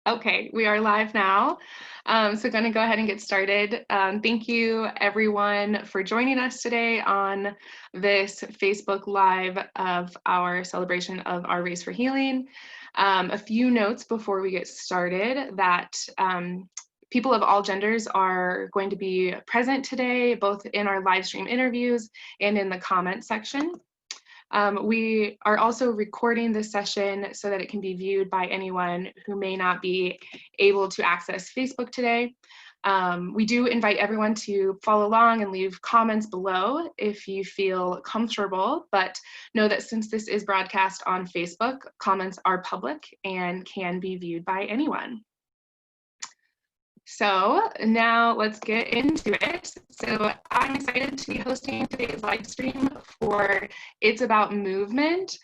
Okay, we are live now. So going to go ahead and get started. Thank you everyone for joining us today on this Facebook Live of our celebration of our Race for Healing. A few notes before we get started that people of all genders are going to be present today, both in our live stream interviews and in the comment section. We are also recording this session so that it can be viewed by anyone who may not be able to access Facebook today. We do invite everyone to follow along and leave comments below if you feel comfortable, but know that since this is broadcast on Facebook, comments are public and can be viewed by anyone. So now let's get into it. So I'm excited to be hosting today's live stream for It's About Movement.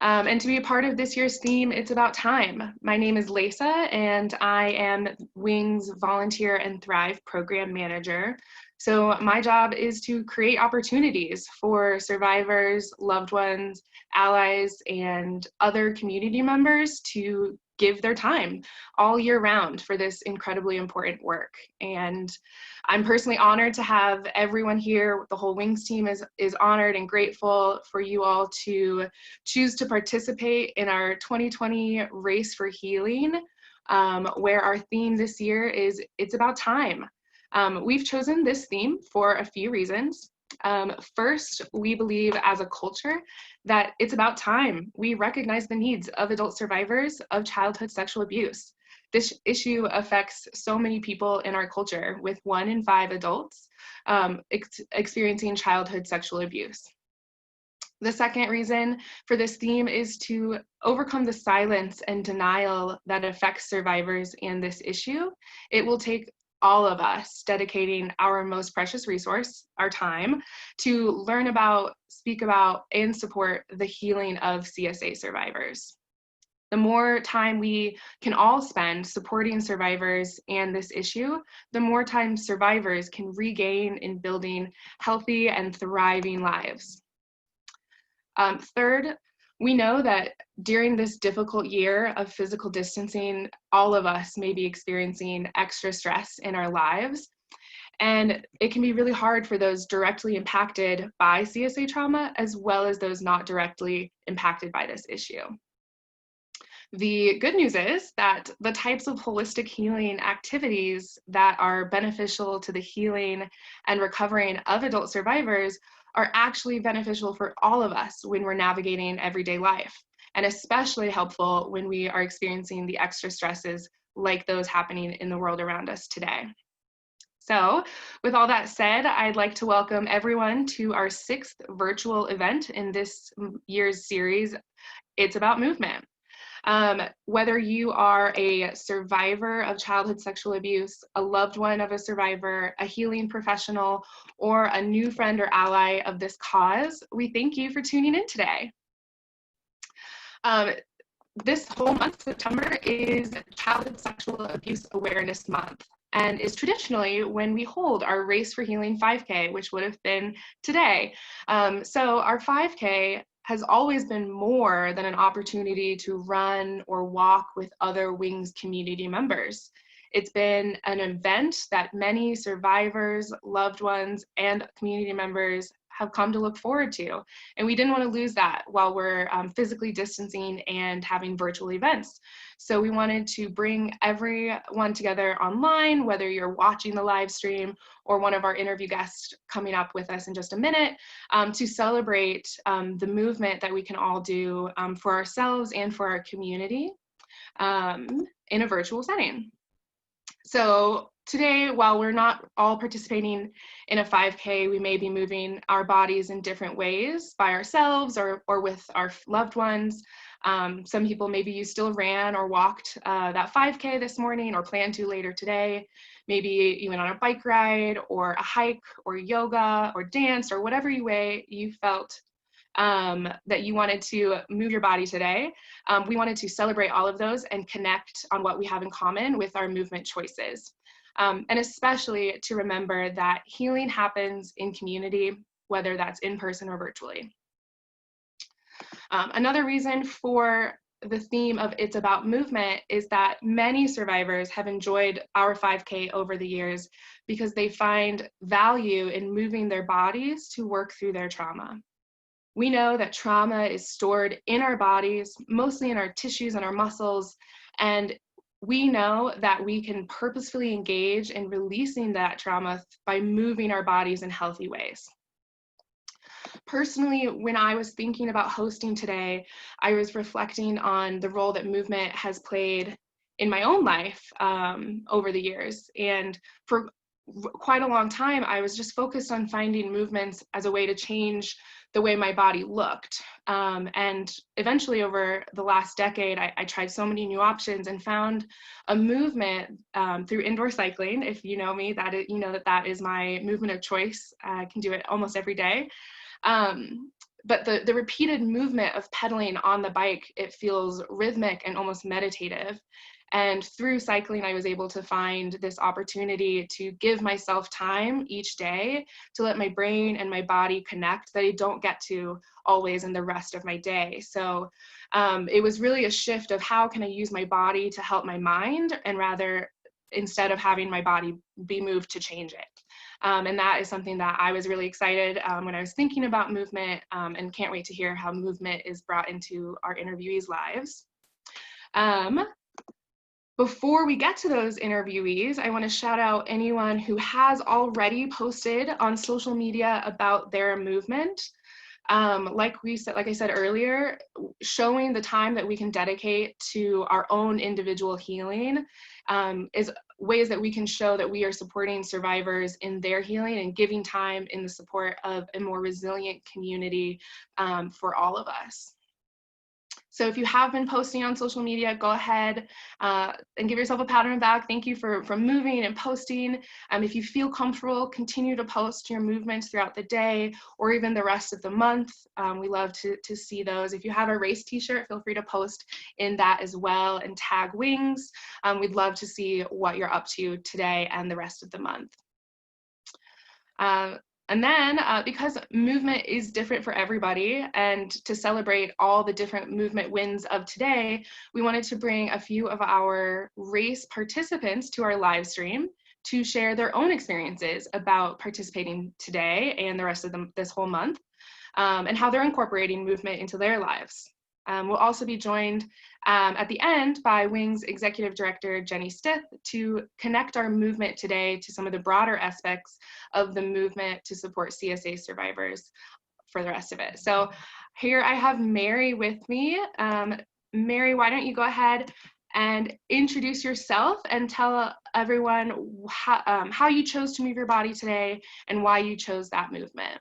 And to be a part of this year's theme, It's About Time. My name is Lisa and I am WING's Volunteer and Thrive Program Manager. So my job is to create opportunities for survivors, loved ones, allies, and other community members to give their time all year round for this incredibly important work. And I'm personally honored to have everyone here. The whole WINGS team is honored and grateful for you all to choose to participate in our 2020 Race for Healing, where our theme this year is It's About Time. We've chosen this theme for a few reasons. First, we believe as a culture that it's about time we recognize the needs of adult survivors of childhood sexual abuse. This issue affects so many people in our culture, with 1 in 5 adults experiencing childhood sexual abuse. The second reason for this theme is to overcome the silence and denial that affects survivors in this issue. It will take all of us dedicating our most precious resource, our time, to learn about, speak about, and support the healing of CSA survivors. The more time we can all spend supporting survivors and this issue, the more time survivors can regain in building healthy and thriving lives. Third, we know that during this difficult year of physical distancing, all of us may be experiencing extra stress in our lives. And it can be really hard for those directly impacted by CSA trauma, as well as those not directly impacted by this issue. The good news is that the types of holistic healing activities that are beneficial to the healing and recovering of adult survivors are actually beneficial for all of us when we're navigating everyday life, and especially helpful when we are experiencing the extra stresses like those happening in the world around us today. So with all that said, I'd like to welcome everyone to our 6th virtual event in this year's series, It's About Movement. Whether you are a survivor of childhood sexual abuse, a loved one of a survivor, a healing professional, or a new friend or ally of this cause, we thank you for tuning in today. This whole month, September, is Childhood Sexual Abuse Awareness Month, and is traditionally when we hold our Race for Healing 5K, which would have been today. So our 5K has always been more than an opportunity to run or walk with other WINGS community members. It's been an event that many survivors, loved ones, and community members have come to look forward to. And we didn't want to lose that while we're physically distancing and having virtual events. So we wanted to bring everyone together online, whether you're watching the live stream or one of our interview guests coming up with us in just a minute, to celebrate the movement that we can all do for ourselves and for our community in a virtual setting. So today, while we're not all participating in a 5K, we may be moving our bodies in different ways by ourselves or with our loved ones. Some people, maybe you still ran or walked that 5K this morning or plan to later today. Maybe you went on a bike ride or a hike or yoga or dance or whatever way you felt that you wanted to move your body today. We wanted to celebrate all of those and connect on what we have in common with our movement choices. And especially to remember that healing happens in community, whether that's in person or virtually. Another reason for the theme of It's About Movement is that many survivors have enjoyed our 5K over the years because they find value in moving their bodies to work through their trauma. We know that trauma is stored in our bodies, mostly in our tissues and our muscles, and we know that we can purposefully engage in releasing that trauma by moving our bodies in healthy ways. Personally, when I was thinking about hosting today, I was reflecting on the role that movement has played in my own life over the years. And for quite a long time, I was just focused on finding movements as a way to change the way my body looked. And eventually over the last decade, I tried so many new options and found a movement through indoor cycling. If you know me, you know that is my movement of choice. I can do it almost every day. But the repeated movement of pedaling on the bike, it feels rhythmic and almost meditative. And through cycling, I was able to find this opportunity to give myself time each day to let my brain and my body connect that I don't get to always in the rest of my day. So it was really a shift of how can I use my body to help my mind, and rather instead of having my body be moved to change it. And that is something that I was really excited when I was thinking about movement, and can't wait to hear how movement is brought into our interviewees' lives. Before we get to those interviewees, I want to shout out anyone who has already posted on social media about their movement. Like I said earlier, showing the time that we can dedicate to our own individual healing is ways that we can show that we are supporting survivors in their healing and giving time in the support of a more resilient community for all of us. So if you have been posting on social media, go ahead and give yourself a pat on the back. Thank you for moving and posting. If you feel comfortable, continue to post your movements throughout the day or even the rest of the month. We love to see those. If you have a race t-shirt, feel free to post in that as well and tag Wings. We'd love to see what you're up to today and the rest of the month. And then because movement is different for everybody, and to celebrate all the different movement wins of today, we wanted to bring a few of our race participants to our live stream to share their own experiences about participating today and the rest of this whole month, and how they're incorporating movement into their lives. We'll also be joined at the end by Wings Executive Director Jenny Stith to connect our movement today to some of the broader aspects of the movement to support CSA survivors for the rest of it. So here I have Mary with me. Mary, why don't you go ahead and introduce yourself and tell everyone how you chose to move your body today and why you chose that movement.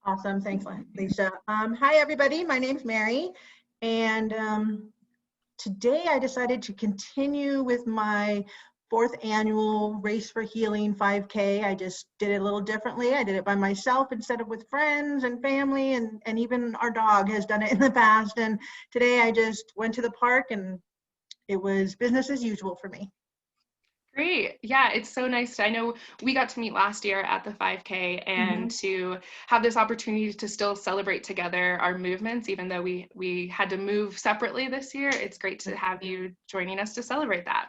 Awesome, thanks, Lisa. Hi, everybody. My name's Mary. And today I decided to continue with my 4th annual Race for Healing 5K. I just did it a little differently. I did it by myself instead of with friends and family, and even our dog has done it in the past. And today I just went to the park and it was business as usual for me. Great. Yeah, it's so nice. I know we got to meet last year at the 5K and to have this opportunity to still celebrate together our movements, even though we had to move separately this year. It's great to have you joining us to celebrate that.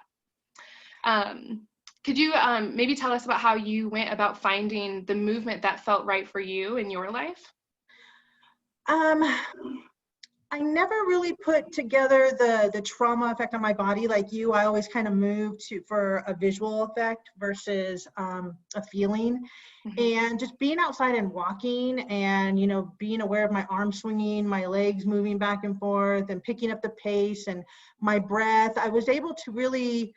Could you maybe tell us about how you went about finding the movement that felt right for you in your life? I never really put together the trauma effect on my body like you. I always kind of moved for a visual effect versus a feeling. And just being outside and walking and, being aware of my arms swinging, my legs moving back and forth and picking up the pace and my breath, I was able to really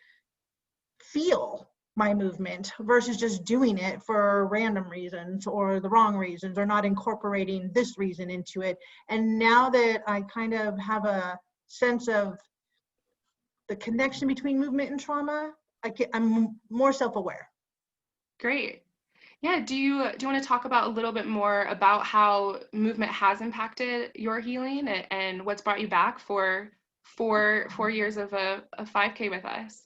feel my movement versus just doing it for random reasons or the wrong reasons or not incorporating this reason into it. And now that I kind of have a sense of the connection between movement and trauma, I'm more self-aware. Great. Yeah, do you want to talk about a little bit more about how movement has impacted your healing and what's brought you back for 4 years of a 5K with us?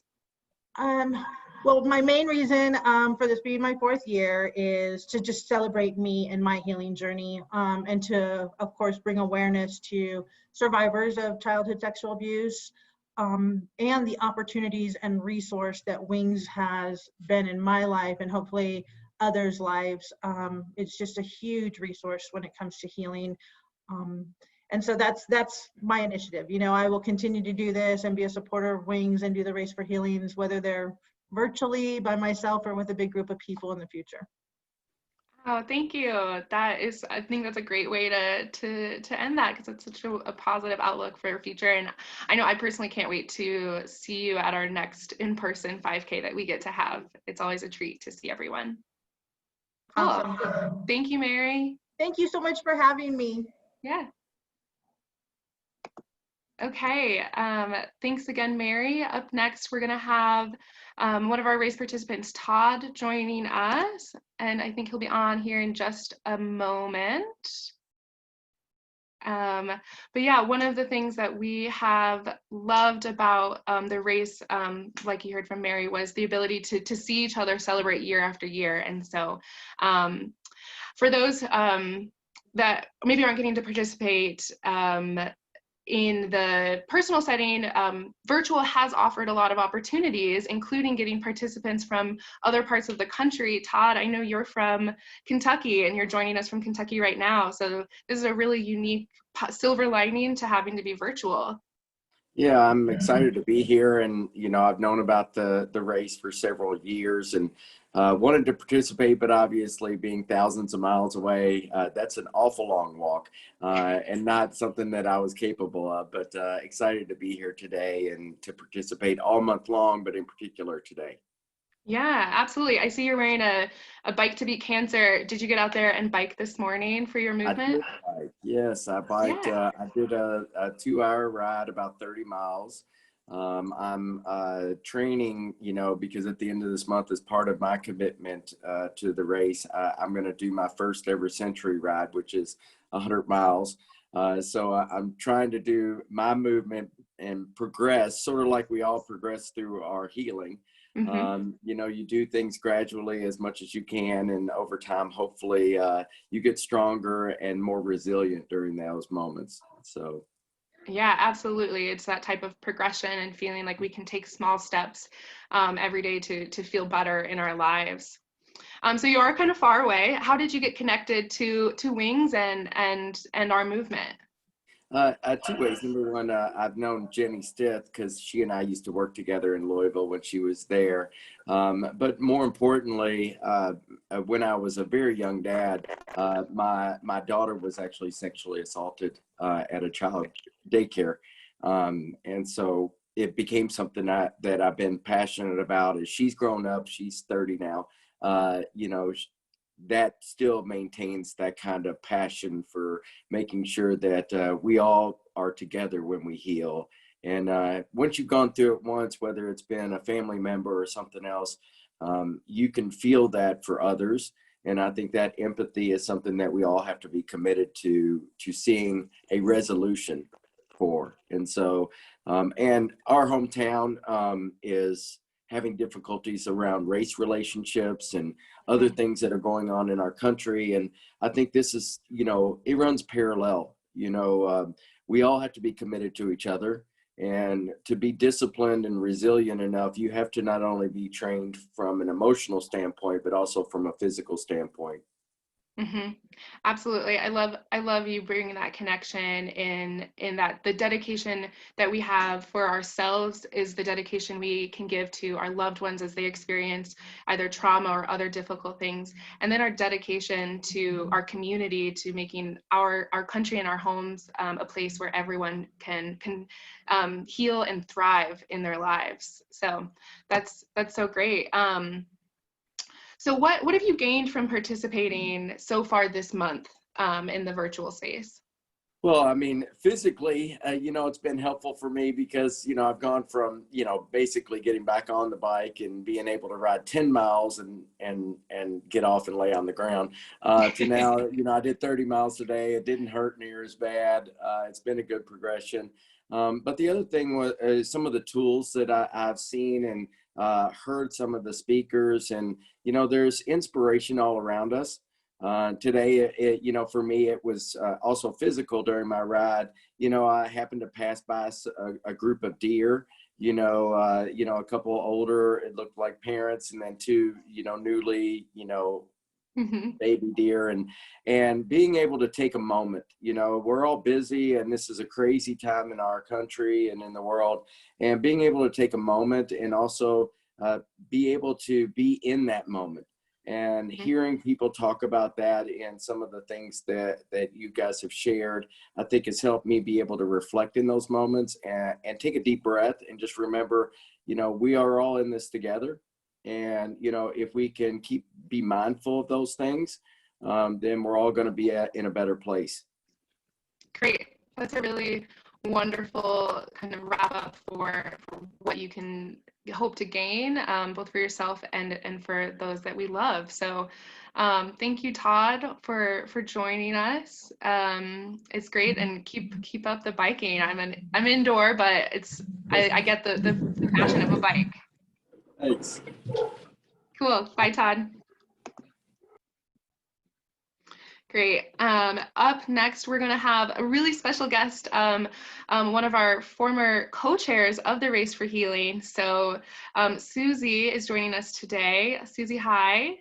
Well, my main reason for this being my fourth year is to just celebrate me and my healing journey, and to, of course, bring awareness to survivors of childhood sexual abuse, and the opportunities and resource that Wings has been in my life and hopefully others' lives. It's just a huge resource when it comes to healing. Um, and so that's my initiative. You know, I will continue to do this and be a supporter of Wings and do the Race for Healings, whether they're virtually by myself or with a big group of people in the future. Oh, thank you. That is, I think that's a great way to end that, because it's such a positive outlook for your future. And I know I personally can't wait to see you at our next in-person 5K that we get to have. It's always a treat to see everyone. Cool. Awesome. Thank you, Mary. Thank you so much for having me. Yeah. Okay, thanks again, Mary. Up next, we're gonna have one of our race participants, Todd, joining us, and I think he'll be on here in just a moment. But yeah, one of the things that we have loved about the race, like you heard from Mary, was the ability to see each other celebrate year after year. And so for those that maybe aren't getting to participate in the personal setting, virtual has offered a lot of opportunities, including getting participants from other parts of the country. Todd, I know you're from Kentucky and you're joining us from Kentucky right now. So this is a really unique silver lining to having to be virtual. Yeah, I'm excited to be here, and I've known about the race for several years and wanted to participate, but obviously being thousands of miles away, that's an awful long walk, and not something that I was capable of. But excited to be here today and to participate all month long, but in particular today. Yeah, absolutely. I see you're wearing a Bike to Beat Cancer. Did you get out there and bike this morning for your movement? I did bike. Yes, I biked. Yeah. I did a 2-hour ride, about 30 miles. I'm training, because at the end of this month, as part of my commitment to the race, I'm going to do my first ever century ride, which is 100 miles. So I'm trying to do my movement and progress, sort of like we all progress through our healing. Mm-hmm. You do things gradually as much as you can, and over time, hopefully, you get stronger and more resilient during those moments. So. Yeah, absolutely. It's that type of progression and feeling like we can take small steps every day to feel better in our lives. So you are kind of far away. How did you get connected to Wings and our movement? 2 ways. Number one, I've known Jenny Stith because she and I used to work together in Louisville when she was there. But more importantly, when I was a very young dad, my daughter was actually sexually assaulted at a child daycare. And so it became something that I've been passionate about. As she's grown up, she's 30 now. That still maintains that kind of passion for making sure that we all are together when we heal. And once you've gone through it once, whether it's been a family member or something else, you can feel that for others. And I think that empathy is something that we all have to be committed to seeing a resolution for. And so, and our hometown is having difficulties around race relationships and other things that are going on in our country. And I think this is, it runs parallel. We all have to be committed to each other, and to be disciplined and resilient enough, you have to not only be trained from an emotional standpoint, but also from a physical standpoint. Mm-hmm. Absolutely. I love you bringing that connection in that the dedication that we have for ourselves is the dedication we can give to our loved ones as they experience either trauma or other difficult things. And then our dedication to our community, to making our country and our homes a place where everyone can heal and thrive in their lives. So that's so great. So what have you gained from participating so far this month in the virtual space? Well, I mean, physically, it's been helpful for me because, I've gone from, basically getting back on the bike and being able to ride 10 miles and get off and lay on the ground to now, I did 30 miles today. It didn't hurt near as bad. It's been a good progression. But the other thing was some of the tools that I've seen heard some of the speakers, and, there's inspiration all around us. Today, for me, it was also physical during my ride. I happened to pass by a group of deer, a couple older, it looked like parents, and then two, newly, baby deer, and being able to take a moment. We're all busy, and this is a crazy time in our country and in the world, and being able to take a moment and also be able to be in that moment. And hearing people talk about that and some of the things that you guys have shared, I think has helped me be able to reflect in those moments and take a deep breath and just remember, we are all in this together. And, if we can be mindful of those things, then we're all going to be in a better place. Great. That's a really wonderful kind of wrap up for what you can hope to gain, both for yourself and for those that we love. So thank you, Todd, for joining us. It's great, and keep up the biking. I'm indoor, but I get the passion of a bike. Thanks. Cool. Bye, Todd. Great. Up next, we're going to have a really special guest, one of our former co-chairs of the Race for Healing. So Susie is joining us today. Susie, hi.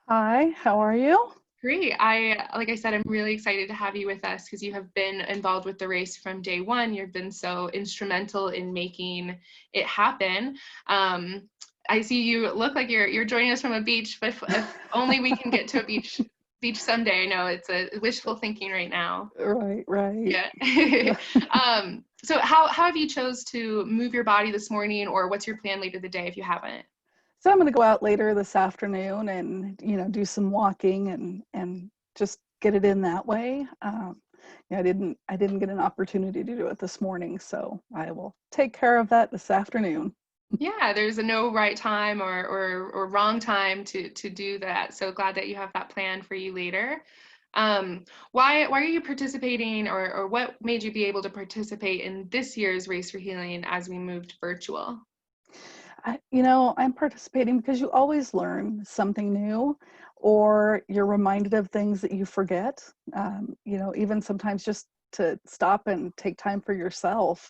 Hi, how are you? Great. Like I said, I'm really excited to have you with us because you have been involved with the race from day one. You've been so instrumental in making it happen. I see you look like you're joining us from a beach, but if only we can get to a beach someday. I know it's a wishful thinking right now. Right. Yeah. So how have you chose to move your body this morning, or what's your plan later the day if you haven't? So I'm going to go out later this afternoon and, do some walking and just get it in that way. I didn't get an opportunity to do it this morning, so I will take care of that this afternoon. Yeah, there's no right time or wrong time to do that. So glad that you have that plan for you later. Why are you participating, or what made you be able to participate in this year's Race for Healing as we moved virtual? I'm participating because you always learn something new, or you're reminded of things that you forget. Even sometimes just to stop and take time for yourself.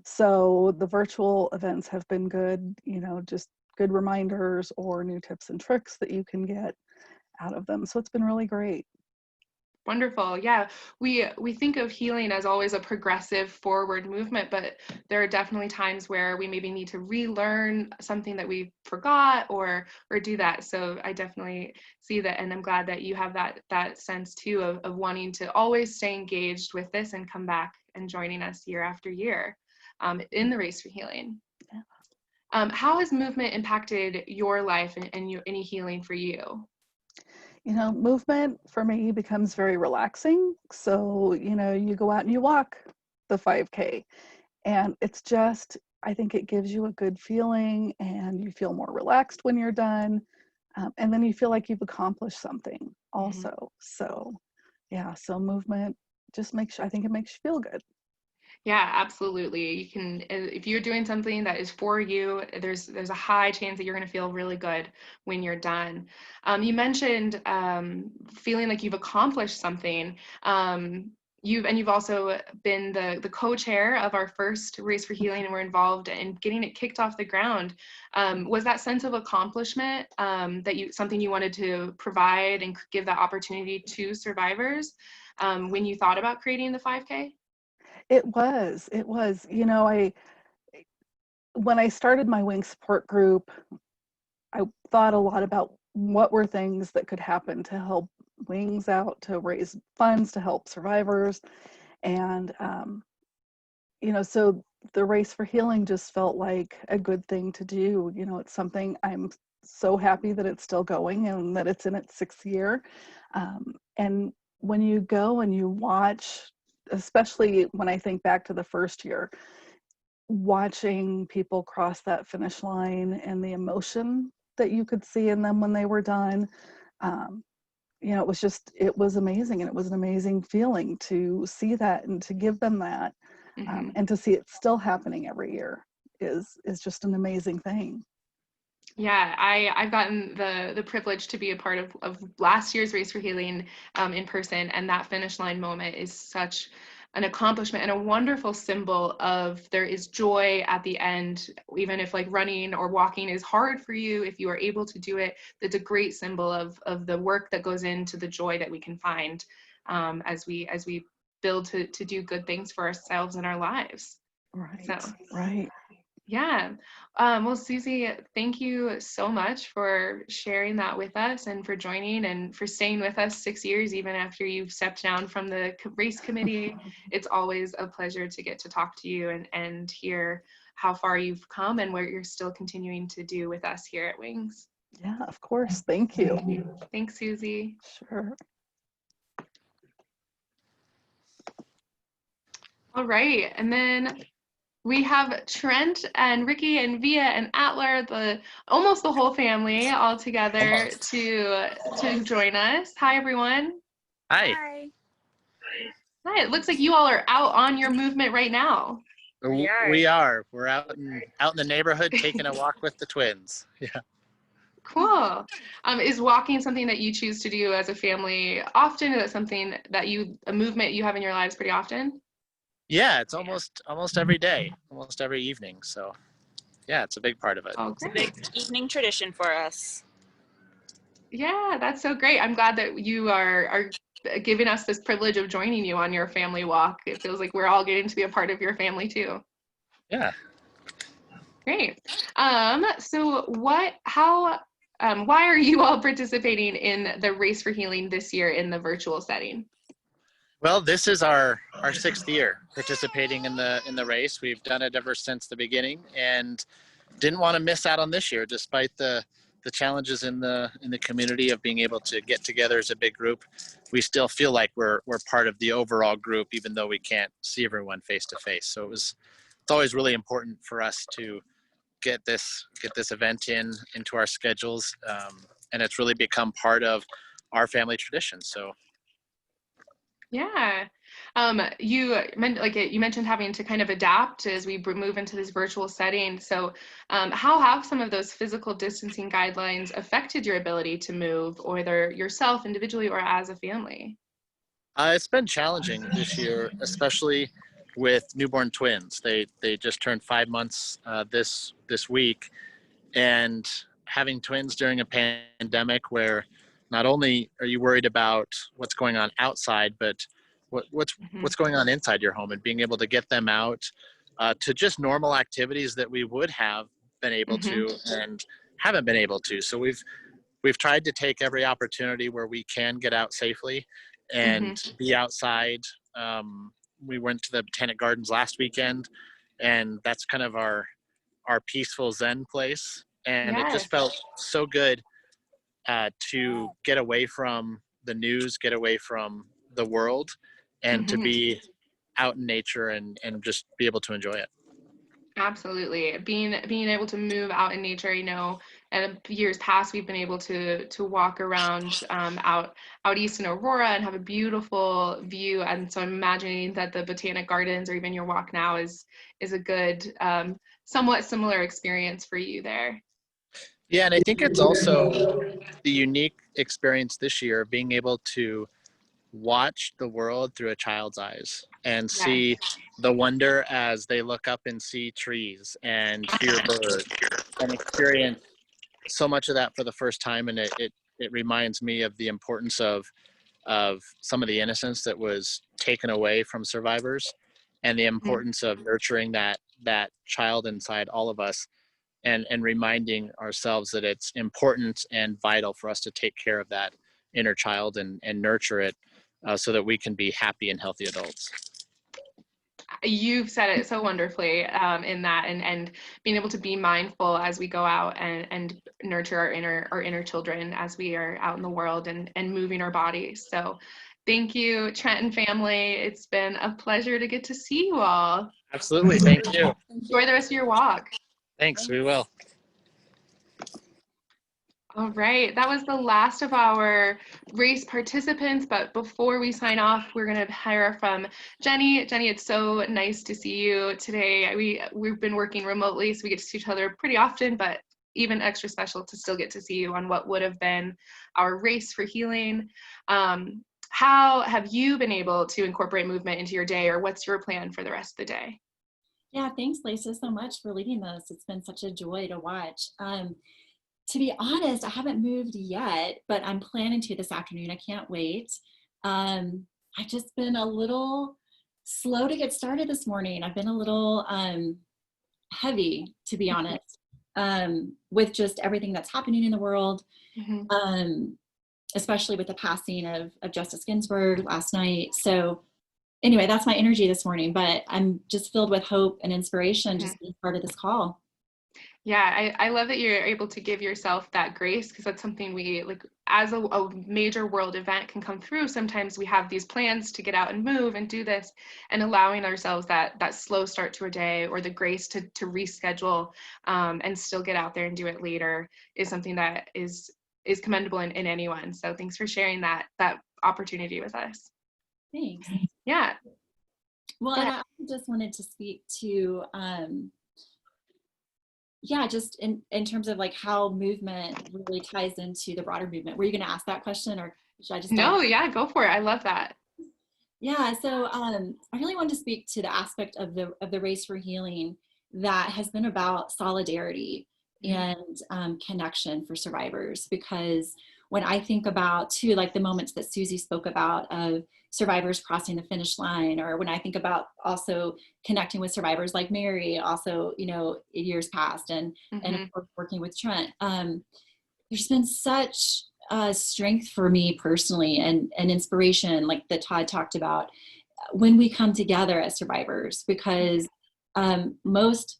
So the virtual events have been good, just good reminders or new tips and tricks that you can get out of them. So it's been really great. Wonderful. Yeah, we think of healing as always a progressive forward movement, but there are definitely times where we maybe need to relearn something that we forgot or do that. So I definitely see that, and I'm glad that you have that sense too of wanting to always stay engaged with this and come back and joining us year after year in the Race for Healing. Yeah. How has movement impacted your life and any healing for you? Movement for me becomes very relaxing. So, you go out and you walk the 5K, and it's just, I think it gives you a good feeling, and you feel more relaxed when you're done. And then you feel like you've accomplished something also. So, yeah, so movement just I think it makes you feel good. Yeah, absolutely. You can, if you're doing something that is for you, there's a high chance that you're going to feel really good when you're done. You mentioned feeling like you've accomplished something. You've also been the co-chair of our first Race for Healing, and we're involved in getting it kicked off the ground. Was that sense of accomplishment something you wanted to provide and give that opportunity to survivors when you thought about creating the 5K? It was. When I started my wing support group, I thought a lot about what were things that could happen to help wings out, to raise funds, to help survivors. And, so the Race for Healing just felt like a good thing to do. It's something I'm so happy that it's still going and that it's in its 6th year. And when you go and you watch, especially when I think back to the first year, watching people cross that finish line and the emotion that you could see in them when they were done, it was amazing. And it was an amazing feeling to see that and to give them that, and to see it still happening every year. is just an amazing thing. Yeah, I've gotten the privilege to be a part of last year's Race for Healing in person, and that finish line moment is such an accomplishment and a wonderful symbol of there is joy at the end, even if like running or walking is hard for you. If you are able to do it, it's a great symbol of the work that goes into the joy that we can find as we build to do good things for ourselves and our lives. Right. So. Right. Yeah. Well, Susie, thank you so much for sharing that with us and for joining and for staying with us 6 years, even after you've stepped down from the race committee. It's always a pleasure to get to talk to you and hear how far you've come and what you're still continuing to do with us here at Wings. Yeah, of course. Thank you. Thanks, Susie. Sure. All right. And then we have Trent and Ricky and Via and Atler, almost the whole family all together to join us. Hi, everyone. Hi. Hi. It looks like you all are out on your movement right now. We are. We're out in the neighborhood taking a walk with the twins. Yeah. Cool. Is walking something that you choose to do as a family often? Is it something that a movement you have in your lives pretty often? Yeah, it's almost every day, almost every evening. So, yeah, it's a big part of it. Oh, It's a great. big evening tradition for us. Yeah, that's so great. I'm glad that you are giving us this privilege of joining you on your family walk. It feels like we're all getting to be a part of your family too. Yeah. Great. So why are you all participating in the Race for Healing this year in the virtual setting? Well, this is our 6th year participating in the race. We've done it ever since the beginning, and didn't want to miss out on this year, despite the challenges in the community of being able to get together as a big group. We still feel like we're part of the overall group, even though we can't see everyone face to face. So it's always really important for us to get this event into our schedules, and it's really become part of our family tradition. So. Yeah. You mentioned having to kind of adapt as we move into this virtual setting. So how have some of those physical distancing guidelines affected your ability to move, either yourself individually or as a family? It's been challenging this year, especially with newborn twins. They just turned 5 months this week, and having twins during a pandemic where not only are you worried about what's going on outside, but what's going on inside your home, and being able to get them out to just normal activities that we would have been able to and haven't been able to. So we've tried to take every opportunity where we can get out safely and be outside. We went to the Botanic Gardens last weekend, and that's kind of our peaceful Zen place. And it just felt so good to get away from the news, get away from the world, and to be out in nature and just be able to enjoy it. Absolutely. Being able to move out in nature, and years past we've been able to walk around out east in Aurora and have a beautiful view. And so I'm imagining that the Botanic Gardens or even your walk now is a good, somewhat similar experience for you there. Yeah, and I think it's also the unique experience this year of being able to watch the world through a child's eyes and see the wonder as they look up and see trees and hear birds and experience so much of that for the first time. And it reminds me of the importance of some of the innocence that was taken away from survivors, and the importance of nurturing that child inside all of us, and reminding ourselves that it's important and vital for us to take care of that inner child and nurture it so that we can be happy and healthy adults. You've said it so wonderfully in that, and being able to be mindful as we go out and nurture our inner children as we are out in the world and moving our bodies. So thank you, Trent and family. It's been a pleasure to get to see you all. Absolutely. Thank you. Enjoy the rest of your walk. Thanks. We will. All right, that was the last of our race participants, but before we sign off, we're going to hear from Jenny. Jenny, it's so nice to see you today. We've been working remotely, so we get to see each other pretty often, but even extra special to still get to see you on what would have been our race for healing. How have you been able to incorporate movement into your day, or what's your plan for the rest of the day? Yeah, thanks, Lisa, so much for leading this. It's been such a joy to watch. To be honest, I haven't moved yet, but I'm planning to this afternoon. I can't wait. I've just been a little slow to get started this morning. I've been a little heavy, to be honest, with just everything that's happening in the world, especially with the passing of Justice Ginsburg last night. So anyway, that's my energy this morning, but I'm just filled with hope and inspiration just being part of this call. Yeah, I love that you're able to give yourself that grace, because that's something we, like, as a major world event can come through. Sometimes we have these plans to get out and move and do this, and allowing ourselves that slow start to a day, or the grace to reschedule and still get out there and do it later, is something that is commendable in anyone. So thanks for sharing that opportunity with us. Thanks. Yeah. Well, and I just wanted to speak to just in terms of like how movement really ties into the broader movement. Were you going to ask that question, or should I just? No, yeah, go for it. I love that. Yeah, so I really wanted to speak to the aspect of the Race for Healing that has been about solidarity and connection for survivors. Because when I think about too, like the moments that Susie spoke about of survivors crossing the finish line, or when I think about also connecting with survivors like Mary, also, you know, in years past, and of course working with Trent, there's been such strength for me personally, and inspiration, like that Todd talked about, when we come together as survivors. Because most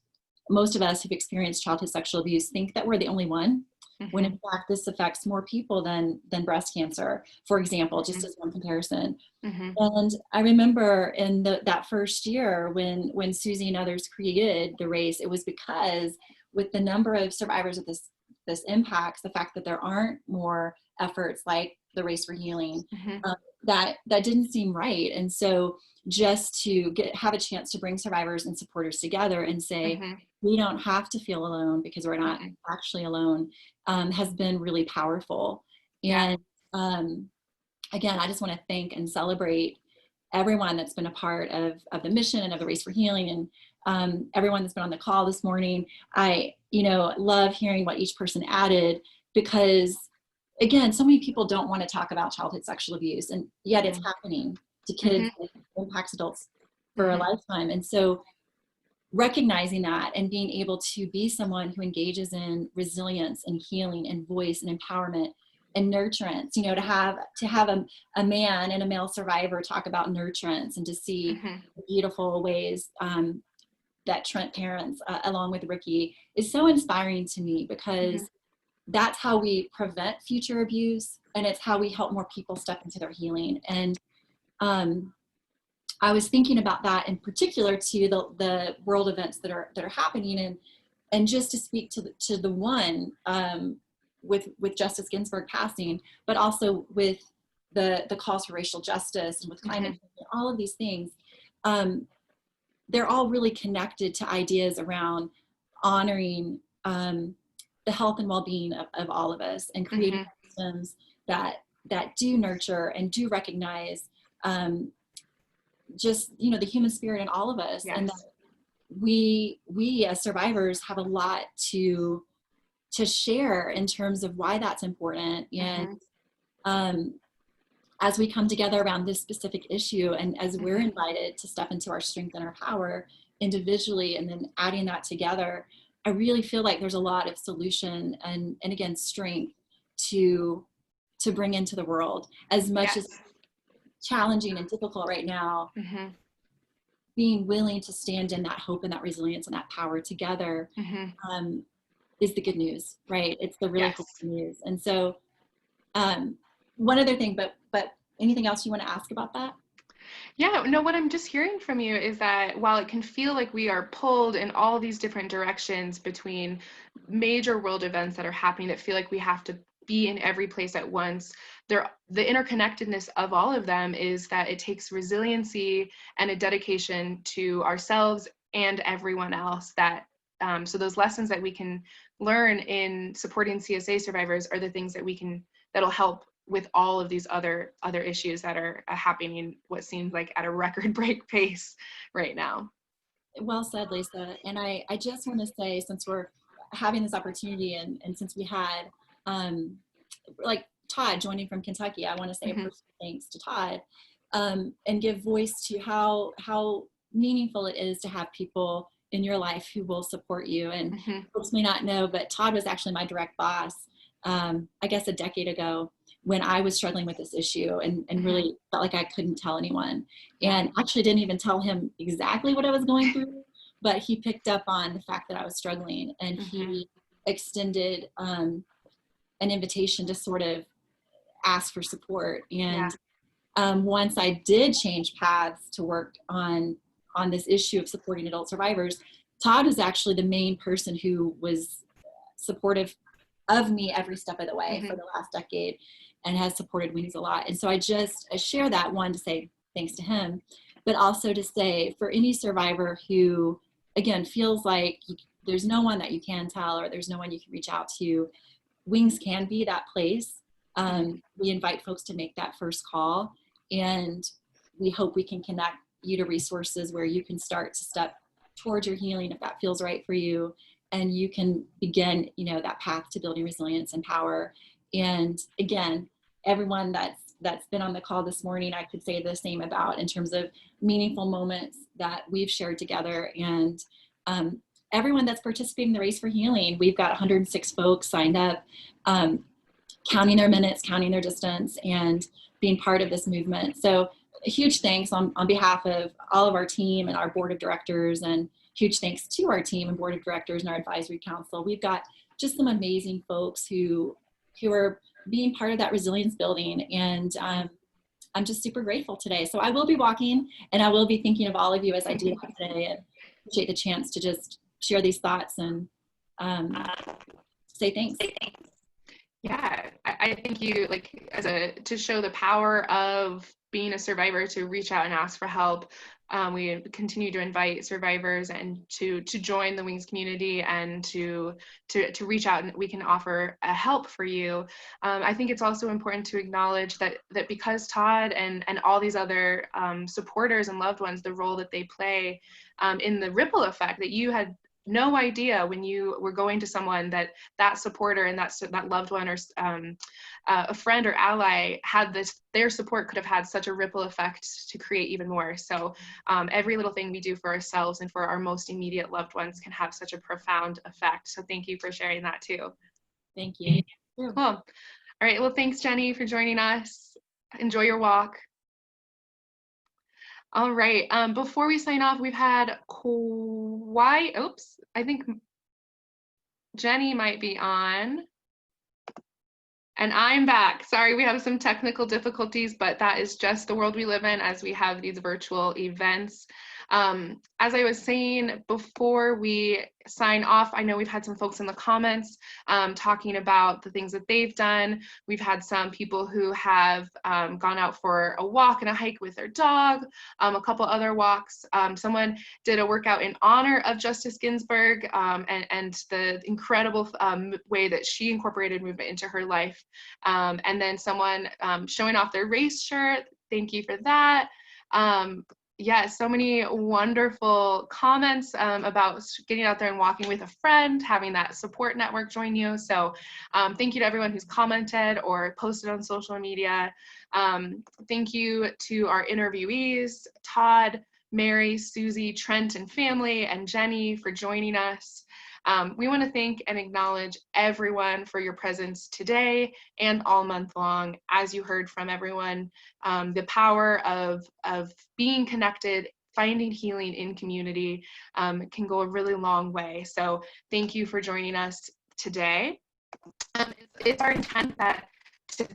of us who've experienced childhood sexual abuse think that we're the only one, when in fact this affects more people than breast cancer, for example, just as one comparison. And I remember in that first year when Susie and others created the race, it was because with the number of survivors of this impacts, the fact that there aren't more efforts like the Race for Healing, that didn't seem right. And so just to have a chance to bring survivors and supporters together and say, we don't have to feel alone, because we're not actually alone, has been really powerful. And again, I just want to thank and celebrate everyone that's been a part of the mission and of the Race for Healing, and everyone that's been on the call this morning. I, love hearing what each person added, because again, so many people don't want to talk about childhood sexual abuse, and yet it's happening to kids, and impacts adults for a lifetime. And so recognizing that and being able to be someone who engages in resilience and healing and voice and empowerment and nurturance, to have a man and a male survivor talk about nurturance, and to see the beautiful ways that Trent parents, along with Ricky, is so inspiring to me, because that's how we prevent future abuse, and it's how we help more people step into their healing. And I was thinking about that in particular to the world events that are happening, and just to speak to the one with Justice Ginsburg passing, but also with the calls for racial justice, and with climate change, and all of these things. They're all really connected to ideas around honoring the health and well-being of all of us, and creating systems that do nurture and do recognize just the human spirit in all of us. And that we as survivors have a lot to share in terms of why that's important. And as we come together around this specific issue, and as we're invited to step into our strength and our power individually, and then adding that together, I really feel like there's a lot of solution and again, strength to bring into the world. As much as challenging and difficult right now, being willing to stand in that hope and that resilience and that power together is the good news, right? It's the really hopeful news. And so one other thing, but anything else you want to ask about that? Yeah, no, what I'm just hearing from you is that while it can feel like we are pulled in all these different directions between major world events that are happening that feel like we have to be in every place at once, the interconnectedness of all of them is that it takes resiliency and a dedication to ourselves and everyone else. So those lessons that we can learn in supporting CSA survivors are the things that'll help with all of these other issues that are happening what seems like at a record break pace right now. Well said, Lisa. And I just want to say, since we're having this opportunity and since we had like Todd joining from Kentucky, I want to say a personal thanks to Todd and give voice to how meaningful it is to have people in your life who will support you. And folks may not know, but Todd was actually my direct boss, I guess a decade ago, when I was struggling with this issue and really felt like I couldn't tell anyone. And actually didn't even tell him exactly what I was going through, but he picked up on the fact that I was struggling, and he extended an invitation to sort of ask for support. And once I did change paths to work on this issue of supporting adult survivors, Todd was actually the main person who was supportive of me every step of the way for the last decade, and has supported Wings a lot. And so I share that, one, to say thanks to him, but also to say for any survivor who, again, feels like there's no one that you can tell or there's no one you can reach out to, Wings can be that place. We invite folks to make that first call, and we hope we can connect you to resources where you can start to step towards your healing if that feels right for you, and you can begin, that path to building resilience and power. And again, everyone that's been on the call this morning, I could say the same about in terms of meaningful moments that we've shared together. And everyone that's participating in the Race for Healing, we've got 106 folks signed up, counting their minutes, counting their distance, and being part of this movement. So a huge thanks on behalf of all of our team and our board of directors, and huge thanks to our team and board of directors and our advisory council. We've got just some amazing folks who are being part of that resilience building. And I'm just super grateful today. So I will be walking, and I will be thinking of all of you as I do that today, and appreciate the chance to just share these thoughts and say thanks. Yeah, I think you, to show the power of being a survivor, to reach out and ask for help. We continue to invite survivors and to join the Wings community and to reach out, and we can offer a help for you. I think it's also important to acknowledge that because Todd and all these other supporters and loved ones, the role that they play in the ripple effect, that you had no idea when you were going to someone that supporter and that loved one or a friend or ally had their support could have had such a ripple effect to create even more. So every little thing we do for ourselves and for our most immediate loved ones can have such a profound effect. So thank you for sharing that too. Thank you. Cool. All right. Well, thanks, Jenny, for joining us. Enjoy your walk. All right, before we sign off, we've had I think Jenny might be on. And I'm back. Sorry, we have some technical difficulties, but that is just the world we live in as we have these virtual events. As I was saying before we sign off, I know we've had some folks in the comments talking about the things that they've done. We've had some people who have gone out for a walk and a hike with their dog, a couple other walks. Someone did a workout in honor of Justice Ginsburg and the incredible way that she incorporated movement into her life. And then someone showing off their race shirt. Thank you for that. So many wonderful comments about getting out there and walking with a friend, having that support network join you. So thank you to everyone who's commented or posted on social media. Thank you to our interviewees, Todd, Mary, Susie, Trent and family, and Jenny for joining us. We want to thank and acknowledge everyone for your presence today and all month long. As you heard from everyone, the power of being connected, finding healing in community can go a really long way. So thank you for joining us today. It's our intent that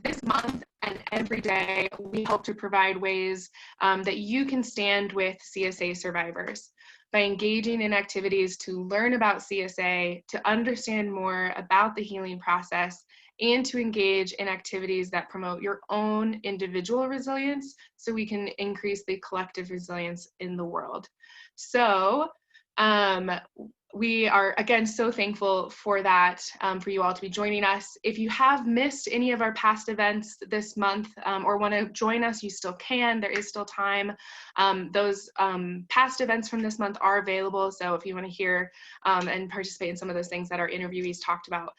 this month and every day we hope to provide ways that you can stand with CSA survivors by engaging in activities to learn about CSA, to understand more about the healing process, and to engage in activities that promote your own individual resilience so we can increase the collective resilience in the world. So we are, again, so thankful for that, for you all to be joining us. If you have missed any of our past events this month or want to join us, you still can. There is still time. Those past events from this month are available. So if you want to hear and participate in some of those things that our interviewees talked about,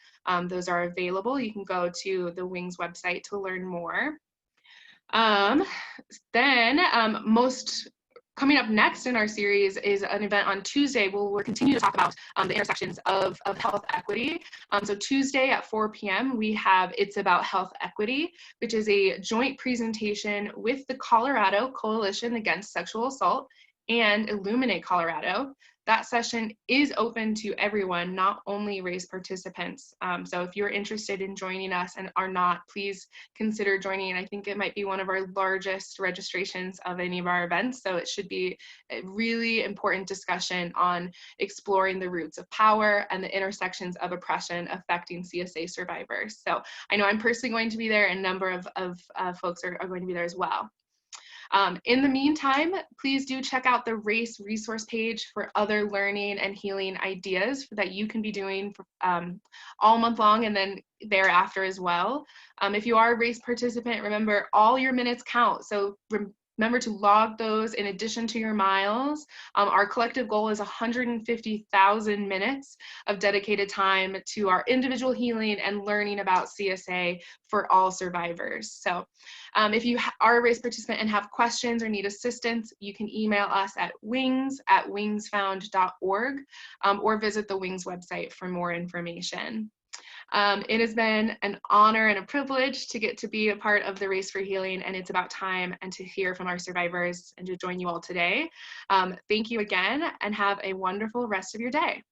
those are available. You can go to the WINGS website to learn more. Coming up next in our series is an event on Tuesday where we'll continue to talk about the intersections of health equity. So Tuesday at 4 p.m. we have It's About Health Equity, which is a joint presentation with the Colorado Coalition Against Sexual Assault and Illuminate Colorado. That session is open to everyone, not only race participants. So if you're interested in joining us and are not, please consider joining. I think it might be one of our largest registrations of any of our events. So it should be a really important discussion on exploring the roots of power and the intersections of oppression affecting CSA survivors. So I know I'm personally going to be there, and a number of folks are going to be there as well. In the meantime, please do check out the race resource page for other learning and healing ideas that you can be doing for, all month long and then thereafter as well. If you are a race participant, remember all your minutes count. So remember to log those in addition to your miles. Our collective goal is 150,000 minutes of dedicated time to our individual healing and learning about CSA for all survivors. So if you are a race participant and have questions or need assistance, you can email us at wings@wingsfound.org or visit the WINGS website for more information. It has been an honor and a privilege to get to be a part of the Race for Healing, and It's About Time, and to hear from our survivors and to join you all today. Thank you again, and have a wonderful rest of your day.